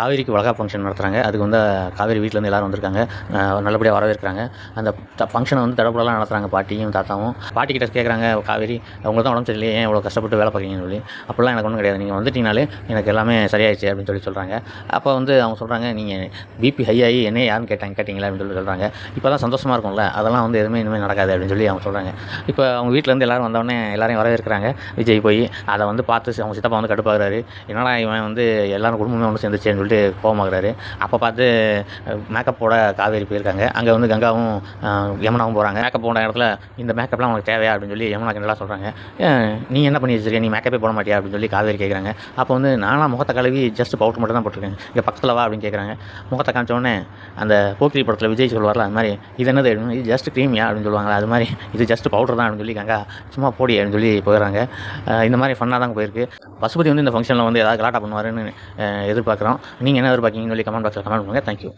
காவேரிக்கு வளகாப்பு ஃபங்க்ஷன் நடத்துகிறாங்க. அதுக்கு வந்து காவேரி வீட்டிலேருந்து எல்லோரும் வந்திருக்காங்க. நல்லபடியாக வரவேற்கிறாங்க. அந்த ஃபங்க்ஷனை வந்து தடபுடலாம் நடத்துகிறாங்க. பாட்டியும் தாத்தாவும் பாட்டிக்கிட்ட கேட்குறாங்க, காவேரி உங்களுக்கு தான் உடம்பு சரியில்லையே, ஏன் இவ்வளோ கஷ்டப்பட்டு வேலை பார்க்குறீங்கன்னு சொல்லி. அப்படிலாம் எனக்கு ஒன்றும் கிடையாது, நீங்கள் வந்துட்டீங்கனாலே எனக்கு எல்லாமே சரியாயிடுச்சு அப்படின்னு சொல்கிறாங்க. அப்போ வந்து அவங்க சொல்கிறாங்க, நீங்கள் பிபி ஹை ஆகி என்னையே யாருன்னு கேட்டிங்களா அப்படின்னு சொல்கிறாங்க. இப்போ தான் சந்தோஷமாக இருக்கும்ல, அதெல்லாம் வந்து எதுவுமே இனிமேல் நடக்காது அப்படின்னு சொல்லி அவங்க சொல்கிறாங்க. இப்போ அவங்க வீட்டிலேருந்து எல்லோரும் வந்தோடனே எல்லாரையும் வரவேற்கிறாங்க. விஜய் போய் அதை வந்து பார்த்து அவங்க சித்தப்பா வந்து கடுப்பாகிறாரு. என்னடா இவன் வந்து எல்லாரும் குடும்பமே ஒன்று சேர்ந்துச்சேன்னு சொல்லிட்டு கோவமாகறாரு. அப்போ பார்த்து மேக்கப்போட காவேரி போயிருக்காங்க. அங்கே வந்து கங்காவும் யமுனாவும் போகிறாங்க. மேக்கப் போன இடத்துல இந்த மேக்கப்லாம் உனக்கு தேவையா அப்படின்னு சொல்லி யமுனா நல்லா சொல்கிறாங்க. நீ என்ன பண்ணி வச்சிருக்க, நீ மேக்கப்பே போட மாட்டியா அப்படின்னு சொல்லி காவேரி கேட்குறாங்க. அப்போ வந்து நானாக முகத்தை கழுவி ஜஸ்ட் பவுடர் மட்டும் தான் போட்டிருக்கேன், இங்கே பக்கத்தில் வா அப்படின்னு கேட்குறாங்க. முகத்தை காமிச்சோடனே அந்த போக்கிரி படத்தில் விஜய் சொல்லுவார்ல, அது மாதிரி இது என்னது, இது ஜஸ்ட் க்ரீமியா அப்படின்னு சொல்லுவாங்க. அது மாதிரி இது ஜஸ்ட் பவுடர் தான் அப்படின்னு சொல்லி கங்கா சும்மா போடி அப்படின்னு சொல்லி போயிடுறாங்க. இந்த மாதிரி ஃபன்னாக தான் போயிருக்கு. பசுபதி வந்து இந்த ஃபங்க்ஷனில் வந்து ஏதாவது கலாட்டா பண்ணுவாருன்னு எதிர்பார்க்குறோம். நீங்கள் என்ன எதிர்பார்க்கீங்கன்னு சொல்லி கமெண்ட் பாக்ஸில் கமெண்ட் பண்ணுங்கள். தேங்க்யூ.